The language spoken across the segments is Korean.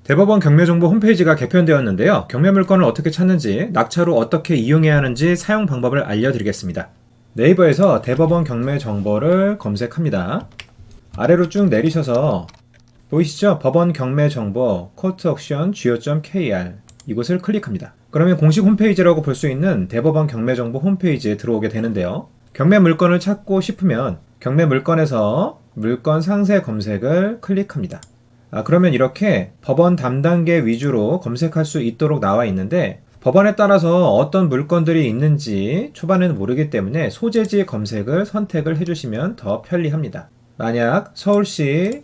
대법원 경매정보 홈페이지가 개편되었는데요. 경매 물건을 어떻게 찾는지, 낙찰후 어떻게 이용해야 하는지 사용 방법을 알려드리겠습니다. 네이버에서 대법원 경매 정보를 검색합니다. 아래로 쭉 내리셔서 보이시죠? 법원 경매 정보 코트 옥션 go.kr 이곳을 클릭합니다. 그러면 공식 홈페이지라고 볼 수 있는 대법원 경매 정보 홈페이지에 들어오게 되는데요. 경매 물건을 찾고 싶으면 경매 물건에서 물건 상세 검색을 클릭합니다. 그러면 이렇게 법원 담당계 위주로 검색할 수 있도록 나와 있는데, 법원에 따라서 어떤 물건들이 있는지 초반에는 모르기 때문에 소재지 검색을 선택을 해주시면 더 편리합니다. 만약 서울시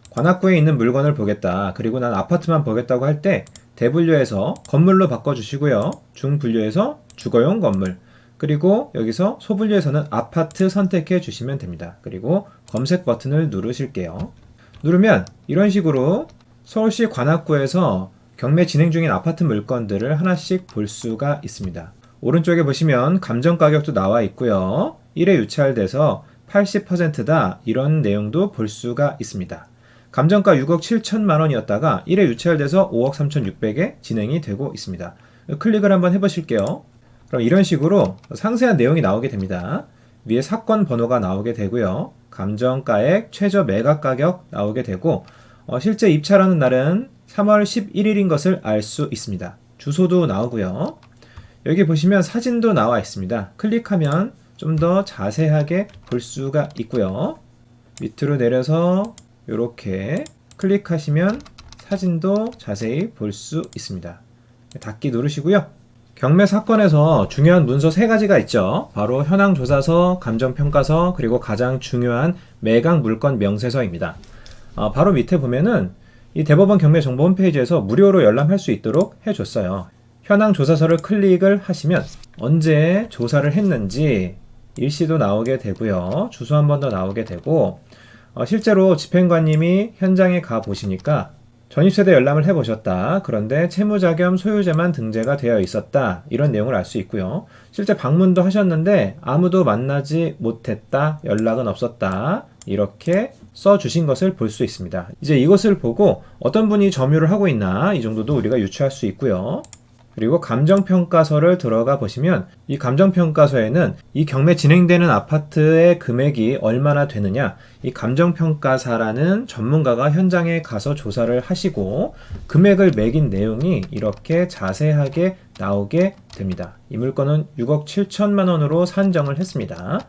관악구에 있는 물건을 보겠다, 그리고 난 아파트만 보겠다고 할 때 대분류에서 건물로 바꿔주시고요. 중분류에서 주거용 건물, 그리고 여기서 소분류에서는 아파트 선택해 주시면 됩니다. 그리고 검색 버튼을 누르실게요. 누르면 이런 식으로 서울시 관악구에서 경매 진행 중인 아파트 물건들을 하나씩 볼 수가 있습니다. 오른쪽에 보시면 감정 가격도 나와 있고요. 1회 유찰돼서 80%다 이런 내용도 볼 수가 있습니다. 감정가 6억 7천만 원이었다가 1회 유찰돼서 5억 3,600에 진행이 되고 있습니다. 클릭을 한번 해보실게요. 그럼 이런 식으로 상세한 내용이 나오게 됩니다. 위에 사건 번호가 나오게 되고요. 감정가액, 최저 매각 가격 나오게 되고, 실제 입찰하는 날은 3월 11일인 것을 알 수 있습니다. 주소도 나오고요. 여기 보시면 사진도 나와 있습니다. 클릭하면 좀 더 자세하게 볼 수가 있고요. 밑으로 내려서 이렇게 클릭하시면 사진도 자세히 볼 수 있습니다. 닫기 누르시고요. 경매 사건에서 중요한 문서 3가지가 있죠. 바로 현황조사서, 감정평가서, 그리고 가장 중요한 매각 물건 명세서입니다. 바로 밑에 보면은 이 대법원 경매 정보 홈페이지에서 무료로 열람할 수 있도록 해줬어요. 현황조사서를 클릭을 하시면 언제 조사를 했는지 일시도 나오게 되고요. 주소 한 번 더 나오게 되고, 실제로 집행관님이 현장에 가 보시니까 전입세대 열람을 해보셨다. 그런데 채무자 겸 소유자만 등재가 되어 있었다. 이런 내용을 알 수 있고요. 실제 방문도 하셨는데 아무도 만나지 못했다. 연락은 없었다. 이렇게 써주신 것을 볼 수 있습니다. 이제 이것을 보고 어떤 분이 점유를 하고 있나 이 정도도 우리가 유추할 수 있고요. 그리고 감정평가서를 들어가 보시면 이 감정평가서에는 이 경매 진행되는 아파트의 금액이 얼마나 되느냐, 이 감정평가사라는 전문가가 현장에 가서 조사를 하시고 금액을 매긴 내용이 이렇게 자세하게 나오게 됩니다. 이 물건은 6억 7천만 원으로 산정을 했습니다.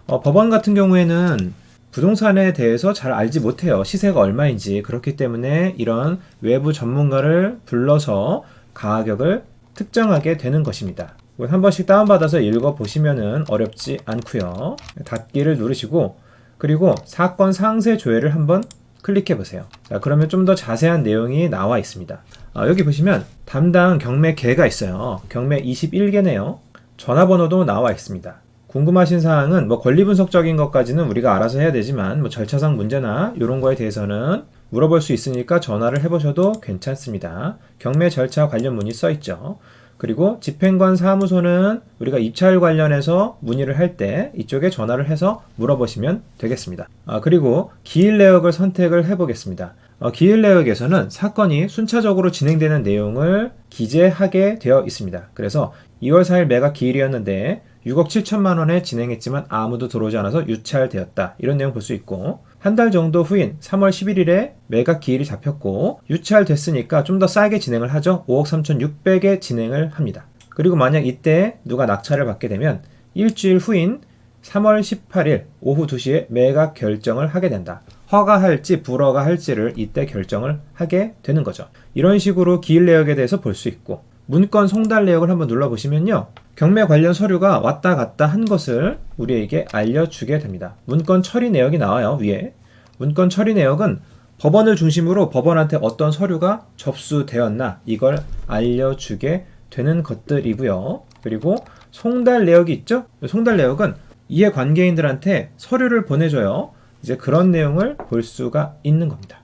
법원 같은 경우에는 부동산에 대해서 잘 알지 못해요. 시세가 얼마인지. 그렇기 때문에 이런 외부 전문가를 불러서 가격을 특정하게 되는 것입니다. 한 번씩 다운받아서 읽어보시면 어렵지 않고요. 닫기를 누르시고, 그리고 사건 상세 조회를 한번 클릭해 보세요. 자, 그러면 좀 더 자세한 내용이 나와 있습니다. 여기 보시면 담당 경매계가 있어요. 경매 21개네요. 전화번호도 나와 있습니다. 궁금하신 사항은 권리 분석적인 것까지는 우리가 알아서 해야 되지만 절차상 문제나 이런 거에 대해서는 물어볼 수 있으니까 전화를 해보셔도 괜찮습니다. 경매 절차 관련 문의 써 있죠. 그리고 집행관 사무소는 우리가 입찰 관련해서 문의를 할 때 이쪽에 전화를 해서 물어보시면 되겠습니다. 그리고 기일 내역을 선택을 해보겠습니다. 기일 내역에서는 사건이 순차적으로 진행되는 내용을 기재하게 되어 있습니다. 그래서 2월 4일 매각 기일이었는데 6억 7천만 원에 진행했지만 아무도 들어오지 않아서 유찰되었다. 이런 내용 볼 수 있고, 한 달 정도 후인 3월 11일에 매각 기일이 잡혔고 유찰됐으니까 좀 더 싸게 진행을 하죠. 5억 3,600에 진행을 합니다. 그리고 만약 이때 누가 낙찰을 받게 되면 일주일 후인 3월 18일 오후 2시에 매각 결정을 하게 된다. 허가할지 불허가할지를 이때 결정을 하게 되는 거죠. 이런 식으로 기일 내역에 대해서 볼 수 있고, 문건 송달 내역을 한번 눌러보시면요. 경매 관련 서류가 왔다 갔다 한 것을 우리에게 알려주게 됩니다. 문건 처리 내역이 나와요, 위에. 문건 처리 내역은 법원을 중심으로 법원한테 어떤 서류가 접수되었나 이걸 알려주게 되는 것들이고요. 그리고 송달 내역이 있죠? 송달 내역은 이해관계인들한테 서류를 보내줘요. 이제 그런 내용을 볼 수가 있는 겁니다.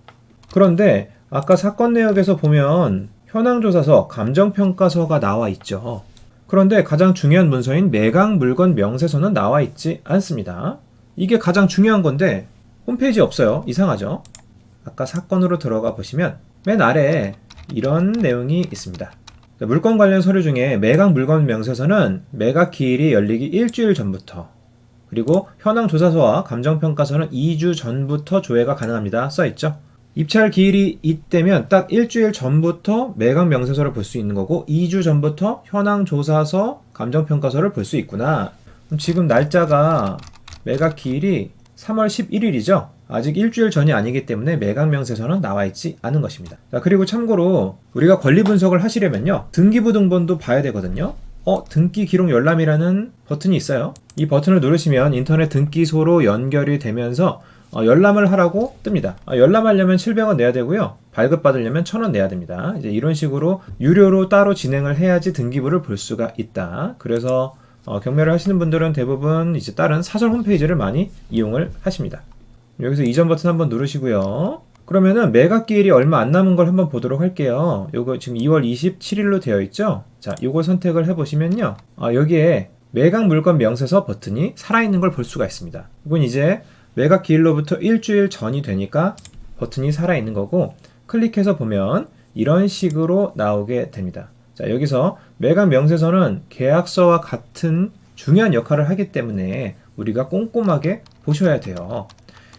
그런데 아까 사건 내역에서 보면 현황조사서, 감정평가서가 나와 있죠. 그런데 가장 중요한 문서인 매각 물건 명세서는 나와 있지 않습니다. 이게 가장 중요한 건데 홈페이지에 없어요. 이상하죠? 아까 사건으로 들어가 보시면 맨 아래에 이런 내용이 있습니다. 물건 관련 서류 중에 매각 물건 명세서는 매각 기일이 열리기 일주일 전부터, 그리고 현황 조사서와 감정평가서는 2주 전부터 조회가 가능합니다. 써있죠. 입찰 기일이 이때면 딱 일주일 전부터 매각 명세서를 볼 수 있는 거고 2주 전부터 현황 조사서, 감정평가서를 볼 수 있구나. 그럼 지금 날짜가 매각 기일이 3월 11일이죠. 아직 일주일 전이 아니기 때문에 매각 명세서는 나와 있지 않은 것입니다. 자, 그리고 참고로 우리가 권리 분석을 하시려면요, 등기부등본도 봐야 되거든요. 등기 기록 열람이라는 버튼이 있어요. 이 버튼을 누르시면 인터넷 등기소로 연결이 되면서 열람을 하라고 뜹니다. 열람하려면 700원 내야 되고요. 발급받으려면 1000원 내야 됩니다. 이제 이런 식으로 유료로 따로 진행을 해야지 등기부를 볼 수가 있다. 그래서 경매를 하시는 분들은 대부분 이제 다른 사설 홈페이지를 많이 이용을 하십니다. 여기서 이전 버튼 한번 누르시고요. 그러면은 매각 기일이 얼마 안 남은 걸 한번 보도록 할게요. 요거 지금 2월 27일로 되어 있죠. 자, 요거 선택을 해보시면요, 여기에 매각 물건 명세서 버튼이 살아있는 걸 볼 수가 있습니다. 이건 이제 매각 기일로부터 일주일 전이 되니까 버튼이 살아있는 거고, 클릭해서 보면 이런 식으로 나오게 됩니다. 자, 여기서 매각 명세서는 계약서와 같은 중요한 역할을 하기 때문에 우리가 꼼꼼하게 보셔야 돼요.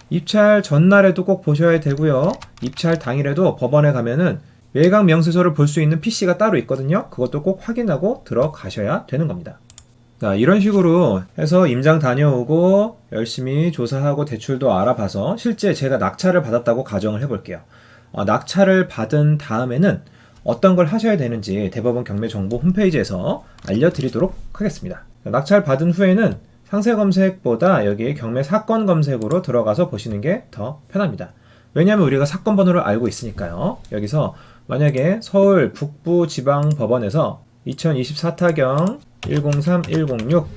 입찰 전날에도 꼭 보셔야 되고요. 입찰 당일에도 법원에 가면은 매각 명세서를 볼 수 있는 PC가 따로 있거든요. 그것도 꼭 확인하고 들어가셔야 되는 겁니다. 자, 이런 식으로 해서 임장 다녀오고 열심히 조사하고 대출도 알아봐서 실제 제가 낙찰을 받았다고 가정을 해볼게요. 낙찰을 받은 다음에는 어떤 걸 하셔야 되는지 대법원 경매정보 홈페이지에서 알려드리도록 하겠습니다. 낙찰 받은 후에는 상세 검색보다 여기 경매 사건 검색으로 들어가서 보시는 게 더 편합니다. 왜냐하면 우리가 사건 번호를 알고 있으니까요. 여기서 만약에 서울 북부지방법원에서 2024타경 103106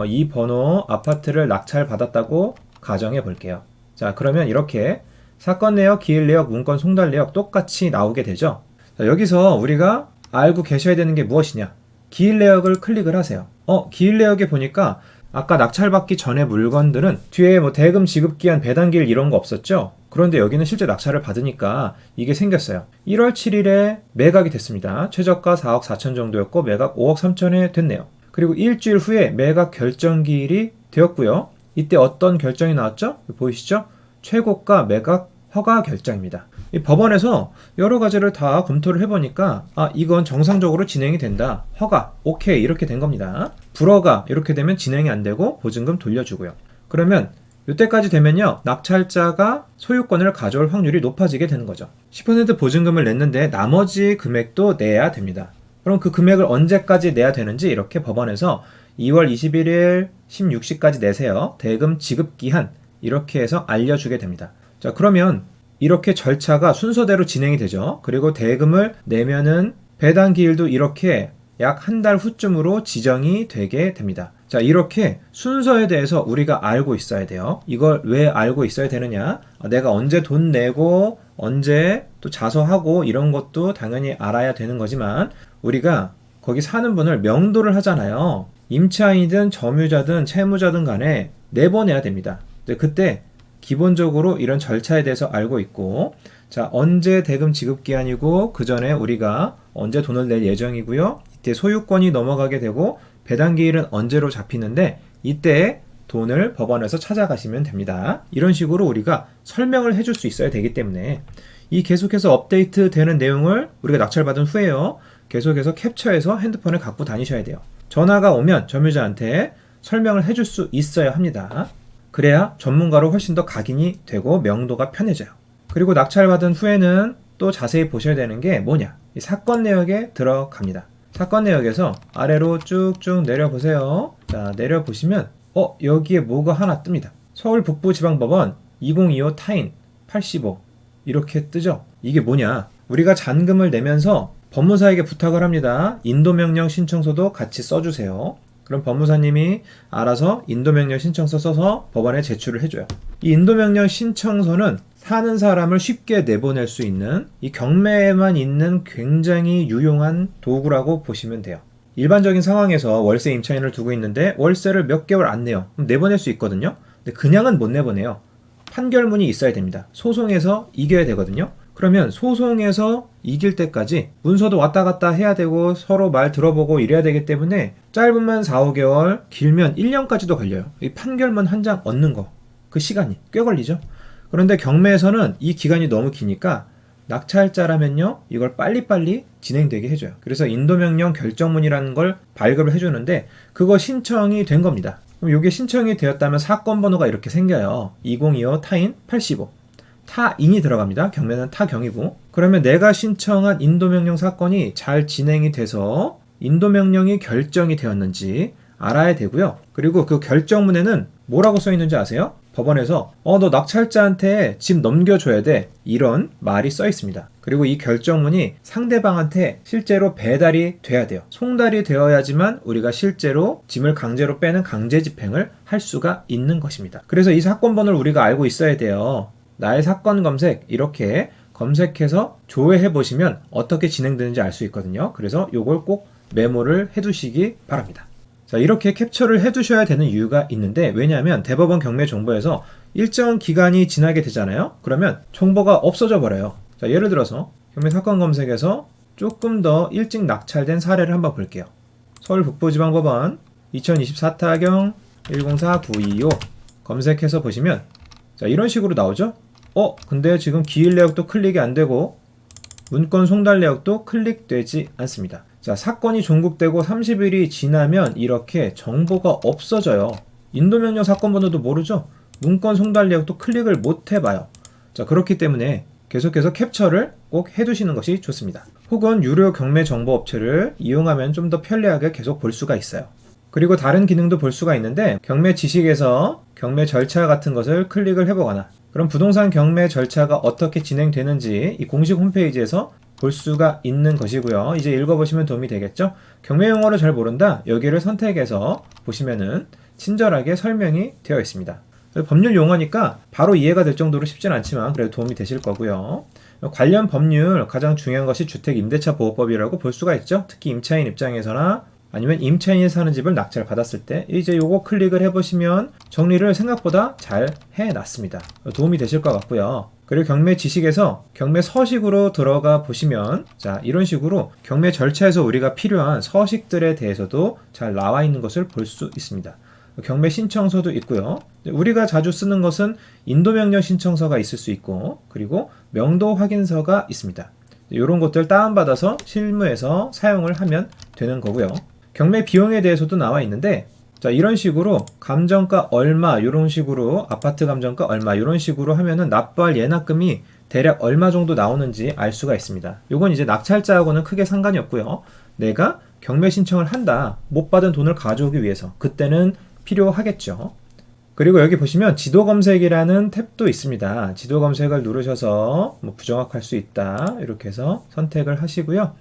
이 번호 아파트를 낙찰 받았다고 가정해 볼게요. 자, 그러면 이렇게 사건 내역, 기일 내역, 문건 송달 내역 똑같이 나오게 되죠. 자, 여기서 우리가 알고 계셔야 되는 게 무엇이냐? 기일 내역을 클릭을 하세요. 기일 내역에 보니까 아까 낙찰받기 전에 물건들은 뒤에 뭐 대금 지급기한 배당기일 이런 거 없었죠? 그런데 여기는 실제 낙찰을 받으니까 이게 생겼어요. 1월 7일에 매각이 됐습니다. 최저가 4억 4천 정도였고 매각 5억 3천에 됐네요. 그리고 일주일 후에 매각 결정기일이 되었고요. 이때 어떤 결정이 나왔죠? 보이시죠? 최고가 매각 허가 결정입니다. 이 법원에서 여러 가지를 다 검토를 해보니까 이건 정상적으로 진행이 된다. 허가, 오케이 이렇게 된 겁니다. 불허가 이렇게 되면 진행이 안 되고 보증금 돌려주고요. 그러면 이때까지 되면요, 낙찰자가 소유권을 가져올 확률이 높아지게 되는 거죠. 10% 보증금을 냈는데 나머지 금액도 내야 됩니다. 그럼 그 금액을 언제까지 내야 되는지 이렇게 법원에서 2월 21일 16시까지 내세요. 대금 지급 기한 이렇게 해서 알려주게 됩니다. 자, 그러면 이렇게 절차가 순서대로 진행이 되죠. 그리고 대금을 내면은 배당 기일도 이렇게 약 한 달 후쯤으로 지정이 되게 됩니다. 자, 이렇게 순서에 대해서 우리가 알고 있어야 돼요. 이걸 왜 알고 있어야 되느냐? 내가 언제 돈 내고 언제 또 자서하고 이런 것도 당연히 알아야 되는 거지만 우리가 거기 사는 분을 명도를 하잖아요. 임차인이든 점유자든 채무자든 간에 내보내야 됩니다. 그때 기본적으로 이런 절차에 대해서 알고 있고, 자, 언제 대금 지급 기한이고 그 전에 우리가 언제 돈을 낼 예정이고요. 이때 소유권이 넘어가게 되고 배당 기일은 언제로 잡히는데 이때 돈을 법원에서 찾아가시면 됩니다. 이런 식으로 우리가 설명을 해줄 수 있어야 되기 때문에 이 계속해서 업데이트 되는 내용을 우리가 낙찰받은 후에요, 계속해서 캡처해서 핸드폰에 갖고 다니셔야 돼요. 전화가 오면 점유자한테 설명을 해줄 수 있어야 합니다. 그래야 전문가로 훨씬 더 각인이 되고 명도가 편해져요. 그리고 낙찰받은 후에는 또 자세히 보셔야 되는 게 뭐냐? 이 사건 내역에 들어갑니다. 사건 내역에서 아래로 쭉쭉 내려보세요. 자, 내려보시면 여기에 뭐가 하나 뜹니다. 서울 북부지방법원 2025 타인 85 이렇게 뜨죠. 이게 뭐냐? 우리가 잔금을 내면서 법무사에게 부탁을 합니다. 인도명령 신청서도 같이 써주세요. 그럼 법무사님이 알아서 인도명령 신청서 써서 법원에 제출을 해줘요. 이 인도명령 신청서는 사는 사람을 쉽게 내보낼 수 있는 이 경매에만 있는 굉장히 유용한 도구라고 보시면 돼요. 일반적인 상황에서 월세 임차인을 두고 있는데 월세를 몇 개월 안 내요. 그럼 내보낼 수 있거든요. 근데 그냥은 못 내보내요. 판결문이 있어야 됩니다. 소송에서 이겨야 되거든요. 그러면 소송에서 이길 때까지 문서도 왔다 갔다 해야 되고 서로 말 들어보고 이래야 되기 때문에 짧으면 4, 5개월, 길면 1년까지도 걸려요. 이 판결문 한 장 얻는 거, 그 시간이 꽤 걸리죠. 그런데 경매에서는 이 기간이 너무 기니까 낙찰자라면요, 이걸 빨리빨리 진행되게 해줘요. 그래서 인도명령 결정문이라는 걸 발급을 해주는데 그거 신청이 된 겁니다. 그럼 이게 신청이 되었다면 사건 번호가 이렇게 생겨요. 2025 타인 85. 타인이 들어갑니다. 경매는 타경이고. 그러면 내가 신청한 인도명령 사건이 잘 진행이 돼서 인도명령이 결정이 되었는지 알아야 되고요. 그리고 그 결정문에는 뭐라고 써 있는지 아세요? 법원에서 너 낙찰자한테 집 넘겨줘야 돼, 이런 말이 써 있습니다. 그리고 이 결정문이 상대방한테 실제로 배달이 돼야 돼요. 송달이 되어야지만 우리가 실제로 짐을 강제로 빼는 강제 집행을 할 수가 있는 것입니다. 그래서 이 사건 번호를 우리가 알고 있어야 돼요. 나의 사건 검색 이렇게 검색해서 조회해 보시면 어떻게 진행되는지 알 수 있거든요. 그래서 요걸 꼭 메모를 해두시기 바랍니다. 자, 이렇게 캡처를 해두셔야 되는 이유가 있는데, 왜냐하면 대법원 경매 정보에서 일정 기간이 지나게 되잖아요. 그러면 정보가 없어져 버려요. 자, 예를 들어서 경매 사건 검색에서 조금 더 일찍 낙찰된 사례를 한번 볼게요. 서울 북부지방법원 2024 타경 104925 검색해서 보시면 자, 이런 식으로 나오죠. 근데 지금 기일 내역도 클릭이 안 되고 문건 송달 내역도 클릭되지 않습니다. 자, 사건이 종국되고 30일이 지나면 이렇게 정보가 없어져요. 인도명령 사건 번호도 모르죠? 문건 송달 내역도 클릭을 못 해봐요. 자, 그렇기 때문에 계속해서 캡처를 꼭 해두시는 것이 좋습니다. 혹은 유료 경매 정보 업체를 이용하면 좀 더 편리하게 계속 볼 수가 있어요. 그리고 다른 기능도 볼 수가 있는데, 경매 지식에서 경매 절차 같은 것을 클릭을 해보거나, 그럼 부동산 경매 절차가 어떻게 진행되는지 이 공식 홈페이지에서 볼 수가 있는 것이고요. 이제 읽어보시면 도움이 되겠죠? 경매 용어를 잘 모른다? 여기를 선택해서 보시면은 친절하게 설명이 되어 있습니다. 법률 용어니까 바로 이해가 될 정도로 쉽진 않지만 그래도 도움이 되실 거고요. 관련 법률 가장 중요한 것이 주택임대차보호법이라고 볼 수가 있죠. 특히 임차인 입장에서나 아니면 임차인이 사는 집을 낙찰 받았을 때 이제 요거 클릭을 해보시면 정리를 생각보다 잘 해놨습니다. 도움이 되실 것 같고요. 그리고 경매 지식에서 경매 서식으로 들어가 보시면 자, 이런 식으로 경매 절차에서 우리가 필요한 서식들에 대해서도 잘 나와 있는 것을 볼 수 있습니다. 경매 신청서도 있고요. 우리가 자주 쓰는 것은 인도명령 신청서가 있을 수 있고, 그리고 명도 확인서가 있습니다. 이런 것들 다운받아서 실무에서 사용을 하면 되는 거고요. 경매 비용에 대해서도 나와 있는데, 자, 이런 식으로 감정가 얼마, 이런 식으로 아파트 감정가 얼마, 이런 식으로 하면은 납부할 예납금이 대략 얼마 정도 나오는지 알 수가 있습니다. 이건 이제 낙찰자하고는 크게 상관이 없고요. 내가 경매 신청을 한다, 못 받은 돈을 가져오기 위해서, 그때는 필요하겠죠. 그리고 여기 보시면 지도 검색이라는 탭도 있습니다. 지도 검색을 누르셔서 부정확할 수 있다, 이렇게 해서 선택을 하시고요.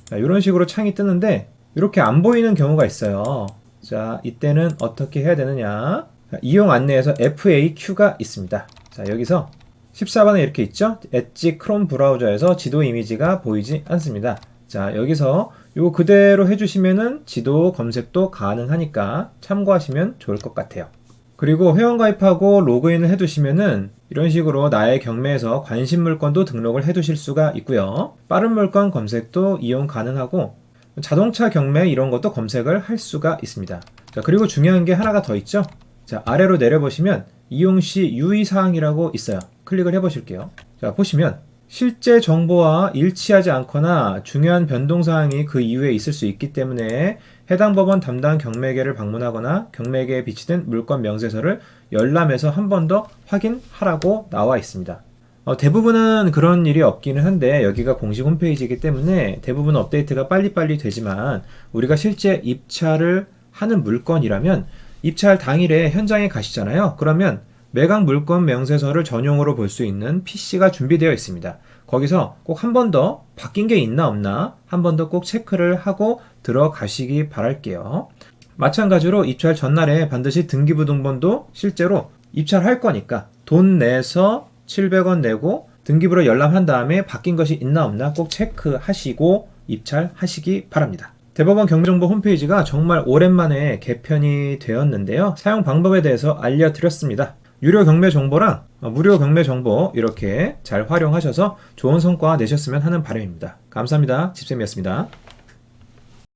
자, 이런 식으로 창이 뜨는데 이렇게 안 보이는 경우가 있어요. 자, 이때는 어떻게 해야 되느냐. 자, 이용 안내에서 FAQ가 있습니다. 자, 여기서 14번에 이렇게 있죠. 엣지 크롬 브라우저에서 지도 이미지가 보이지 않습니다. 자, 여기서 이거 그대로 해주시면은 지도 검색도 가능하니까 참고하시면 좋을 것 같아요. 그리고 회원가입하고 로그인을 해두시면은 이런 식으로 나의 경매에서 관심 물건도 등록을 해두실 수가 있고요. 빠른 물건 검색도 이용 가능하고 자동차 경매 이런 것도 검색을 할 수가 있습니다. 자, 그리고 중요한 게 하나가 더 있죠. 자, 아래로 내려보시면 이용 시 유의사항이라고 있어요. 클릭을 해보실게요. 자, 보시면 실제 정보와 일치하지 않거나 중요한 변동사항이 그 이후에 있을 수 있기 때문에 해당 법원 담당 경매계를 방문하거나 경매계에 비치된 물건 명세서를 열람해서 한 번 더 확인하라고 나와 있습니다. 대부분은 그런 일이 없기는 한데 여기가 공식 홈페이지이기 때문에 대부분 업데이트가 빨리빨리 되지만 우리가 실제 입찰을 하는 물건이라면 입찰 당일에 현장에 가시잖아요. 그러면 매각 물건 명세서를 전용으로 볼 수 있는 PC가 준비되어 있습니다. 거기서 꼭 한 번 더 바뀐 게 있나 없나 한 번 더 꼭 체크를 하고 들어가시기 바랄게요. 마찬가지로 입찰 전날에 반드시 등기부등본도 실제로 입찰할 거니까 돈 내서 700원 내고 등기부로 열람한 다음에 바뀐 것이 있나 없나 꼭 체크하시고 입찰하시기 바랍니다. 대법원 경매정보 홈페이지가 정말 오랜만에 개편이 되었는데요. 사용 방법에 대해서 알려드렸습니다. 유료 경매 정보랑 무료 경매 정보 이렇게 잘 활용하셔서 좋은 성과 내셨으면 하는 바람입니다. 감사합니다. 집쌤이었습니다.